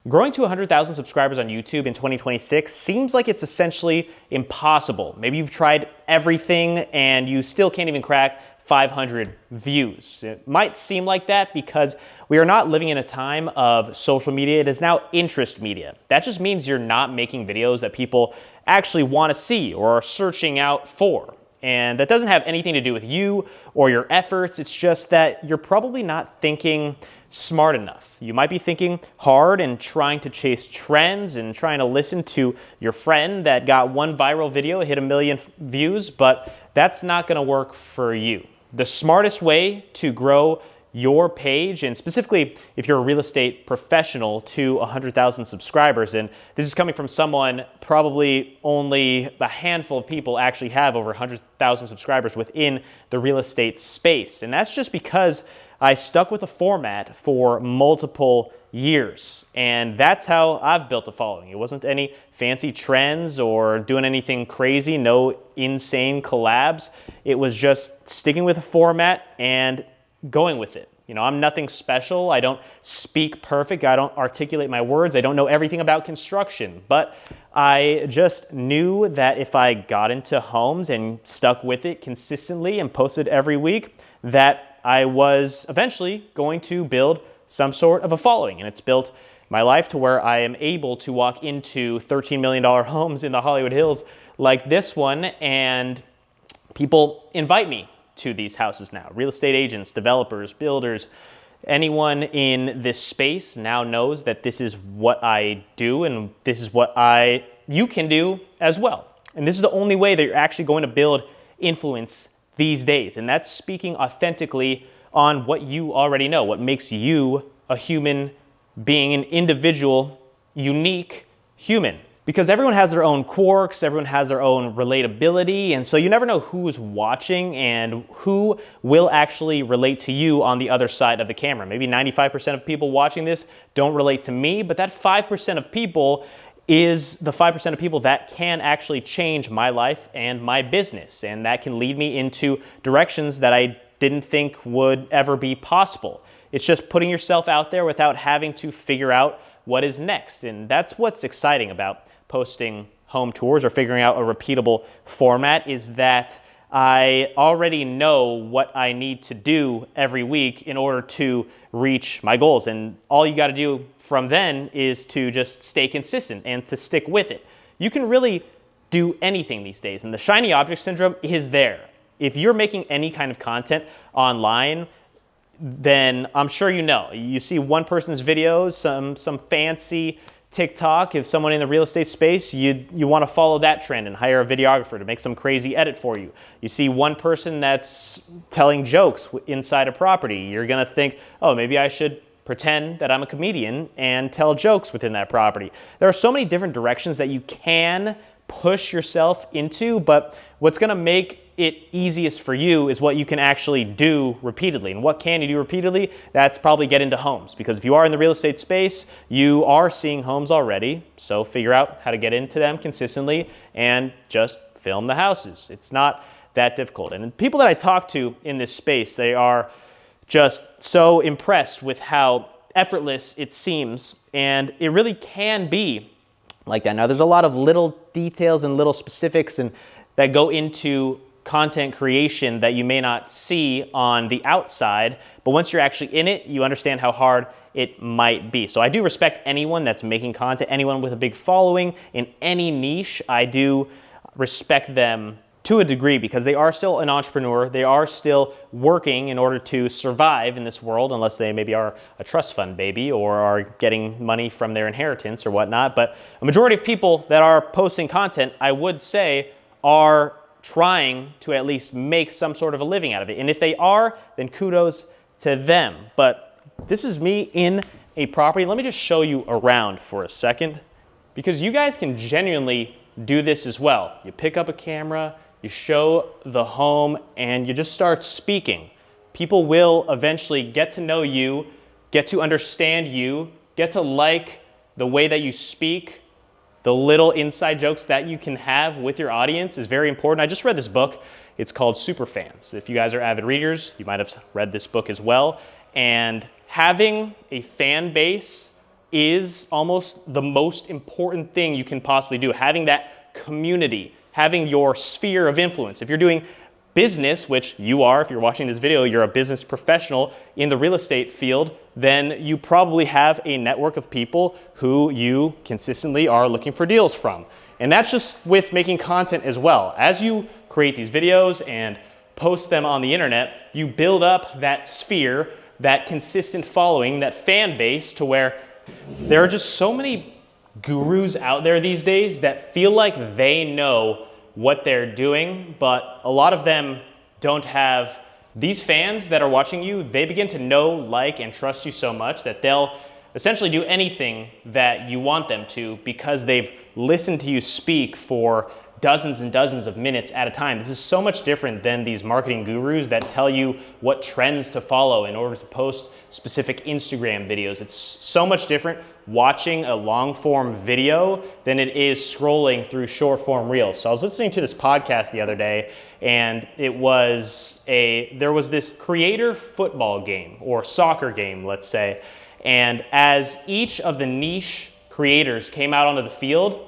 Growing to 100,000 subscribers on YouTube in 2026 seems like it's essentially impossible. Maybe you've tried everything and you still can't even crack 500 views. It might seem like that because we are not living in a time of social media. It is now interest media. That just means you're not making videos that people actually want to see or are searching out for. And that doesn't have anything to do with you or your efforts. It's just that you're probably not thinking smart enough. You might be thinking hard and trying to chase trends and trying to listen to your friend that got one viral video, hit 1 million views, but that's not going to work for you. The smartest way to grow your page, and specifically if you're a real estate professional, to 100,000 subscribers, and this is coming from someone, probably only a handful of people actually have over 100,000 subscribers within the real estate space. And that's just because I stuck with a format for multiple years, and that's how I've built a following. It wasn't any fancy trends or doing anything crazy, no insane collabs. It was just sticking with a format and going with it. You know, I'm nothing special. I don't speak perfect. I don't articulate my words. I don't know everything about construction, but I just knew that if I got into homes and stuck with it consistently and posted every week, that I was eventually going to build some sort of a following. And it's built my life to where I am able to walk into $13 million homes in the Hollywood Hills like this one, and people invite me to these houses now. Real estate agents, developers, builders, anyone in this space now knows that this is what I do, and this is what you can do as well. And this is the only way that you're actually going to build influence these days, and that's speaking authentically on what you already know, what makes you a human being, an individual, unique human. Because everyone has their own quirks, everyone has their own relatability, and so you never know who's watching and who will actually relate to you on the other side of the camera. Maybe 95% of people watching this don't relate to me, but that 5% of people is the 5% of people that can actually change my life and my business, and that can lead me into directions that I didn't think would ever be possible. It's just putting yourself out there without having to figure out what is next, and that's what's exciting about posting home tours or figuring out a repeatable format, is that I already know what I need to do every week in order to reach my goals, and all you got to do from then is to just stay consistent and to stick with it. You can really do anything these days, and the shiny object syndrome is there. If you're making any kind of content online, then I'm sure you know. You see one person's videos, some fancy TikTok, if someone in the real estate space, you want to follow that trend and hire a videographer to make some crazy edit for you. You see one person that's telling jokes inside a property, you're gonna think, oh, maybe I should pretend that I'm a comedian and tell jokes within that property. There are so many different directions that you can push yourself into, but what's gonna make it easiest for you is what you can actually do repeatedly. And what can you do repeatedly? That's probably get into homes, because if you are in the real estate space, you are seeing homes already, so figure out how to get into them consistently and just film the houses. It's not that difficult. And people that I talk to in this space, they are just so impressed with how effortless it seems, and it really can be like that. Now, there's a lot of little details and little specifics and that go into content creation that you may not see on the outside, but once you're actually in it, you understand how hard it might be. So I do respect anyone that's making content, anyone with a big following in any niche. I do respect them to a degree, because they are still an entrepreneur. They are still working in order to survive in this world, unless they maybe are a trust fund baby or are getting money from their inheritance or whatnot. But a majority of people that are posting content, I would say, are trying to at least make some sort of a living out of it. And if they are, then kudos to them. But this is me in a property. Let me just show you around for a second, because you guys can genuinely do this as well. You pick up a camera, you show the home, and you just start speaking. People will eventually get to know you, get to understand you, get to like the way that you speak. The little inside jokes that you can have with your audience is very important. I just read this book. It's called Superfans. If you guys are avid readers, you might have read this book as well. And having a fan base is almost the most important thing you can possibly do. Having that community, having your sphere of influence. If you're doing business, which you are, if you're watching this video, you're a business professional in the real estate field, then you probably have a network of people who you consistently are looking for deals from. And that's just with making content as well. As you create these videos and post them on the internet, you build up that sphere, that consistent following, that fan base, to where there are just so many gurus out there these days that feel like they know what they're doing, but a lot of them don't have these fans that are watching you. They begin to know, like, and trust you so much that they'll essentially do anything that you want them to because they've listened to you speak for dozens and dozens of minutes at a time. This is so much different than these marketing gurus that tell you what trends to follow in order to post specific Instagram videos. It's so much different watching a long form video than it is scrolling through short form reels. So I was listening to this podcast the other day, and there was this creator football game or soccer game, let's say. And as each of the niche creators came out onto the field,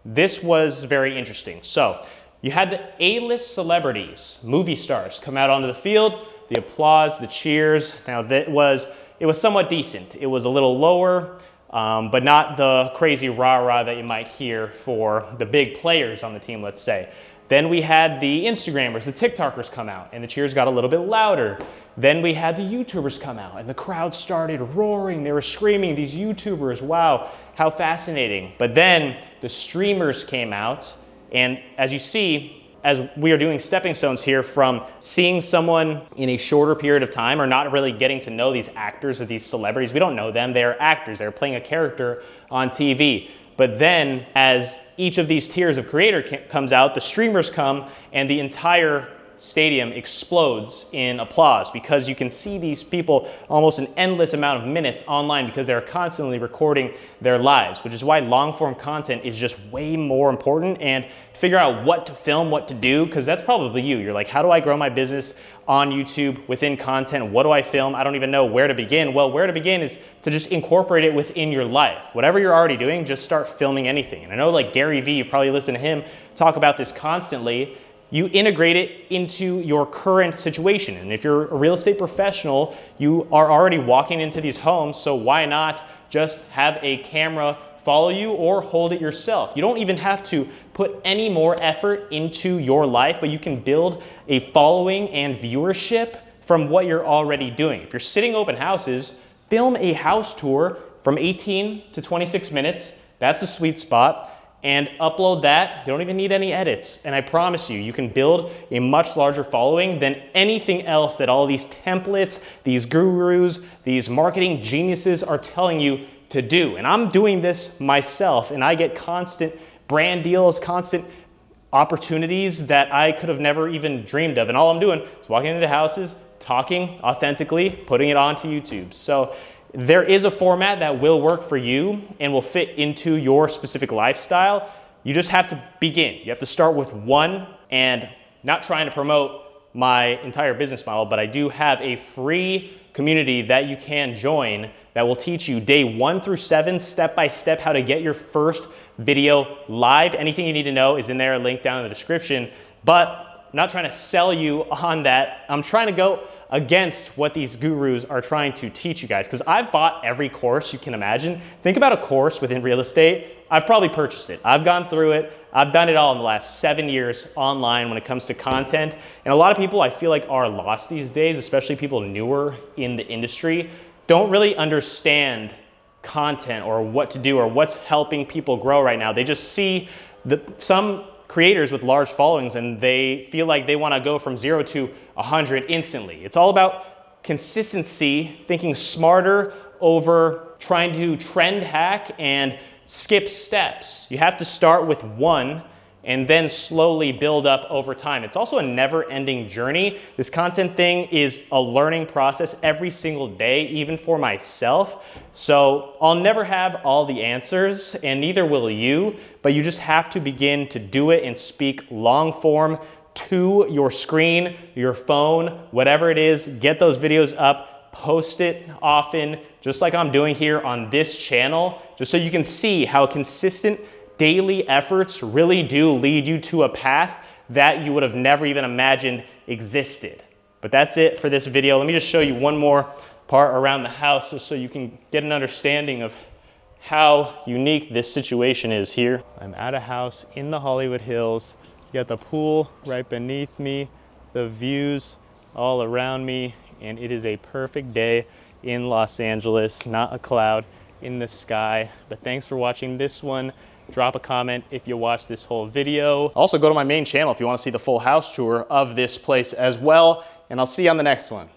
this was very interesting. So you had the A-list celebrities, movie stars, come out onto the field, the applause, the cheers. Now it was somewhat decent. It was a little lower, but not the crazy rah-rah that you might hear for the big players on the team, let's say. Then we had the Instagrammers, the TikTokers come out, and the cheers got a little bit louder. Then we had the YouTubers come out, and the crowd started roaring. They were screaming, these YouTubers, wow, how fascinating. But then the streamers came out, and as you see, as we are doing stepping stones here from seeing someone in a shorter period of time or not really getting to know these actors or these celebrities, we don't know them, they're actors, they're playing a character on TV. But then as each of these tiers of creator comes out, the streamers come and the entire stadium explodes in applause because you can see these people almost an endless amount of minutes online because they're constantly recording their lives, which is why long form content is just way more important. And to figure out what to film, what to do, because that's probably you. You're like, how do I grow my business on YouTube within content? What do I film? I don't even know where to begin. Well, where to begin is to just incorporate it within your life. Whatever you're already doing, just start filming anything. And I know like Gary Vee, you've probably listened to him talk about this constantly. You integrate it into your current situation. And if you're a real estate professional, you are already walking into these homes, so why not just have a camera follow you or hold it yourself? You don't even have to put any more effort into your life, but you can build a following and viewership from what you're already doing. If you're sitting open houses, film a house tour from 18 to 26 minutes. That's the sweet spot. And upload that. You don't even need any edits. And I promise you, you can build a much larger following than anything else that all these templates, these gurus, these marketing geniuses are telling you to do. And I'm doing this myself, and I get constant brand deals, constant opportunities that I could have never even dreamed of. And all I'm doing is walking into houses, talking authentically, putting it onto YouTube. So there is a format that will work for you and will fit into your specific lifestyle. You just have to begin. You have to start with one, and not trying to promote my entire business model, but I do have a free community that you can join that will teach you day 1 through 7, step by step, how to get your first video live. Anything you need to know is in there, link down in the description. But I'm not trying to sell you on that. I'm trying to go against what these gurus are trying to teach you guys, because I've bought every course you can imagine. Think about a course within real estate. I've probably purchased it. I've gone through it. I've done it all in the last 7 years online when it comes to content. And a lot of people I feel like are lost these days, especially people newer in the industry, don't really understand content or what to do or what's helping people grow right now. They just see some creators with large followings and they feel like they want to go from 0 to 100 instantly. It's all about consistency, thinking smarter over trying to trend hack and skip steps. You have to start with one and then slowly build up over time. It's also a never-ending journey. This content thing is a learning process every single day, even for myself. So I'll never have all the answers, and neither will you, but you just have to begin to do it and speak long form to your screen, your phone, whatever it is. Get those videos up, post it often, just like I'm doing here on this channel, just so you can see how consistent daily efforts really do lead you to a path that you would have never even imagined existed. But that's it for this video. Let me just show you one more part around the house just so you can get an understanding of how unique this situation is here. I'm at a house in the Hollywood Hills. You got the pool right beneath me, the views all around me, and it is a perfect day in Los Angeles, not a cloud in the sky. But thanks for watching this one. Drop a comment if you watched this whole video. Also go to my main channel if you want to see the full house tour of this place as well, and I'll see you on the next one.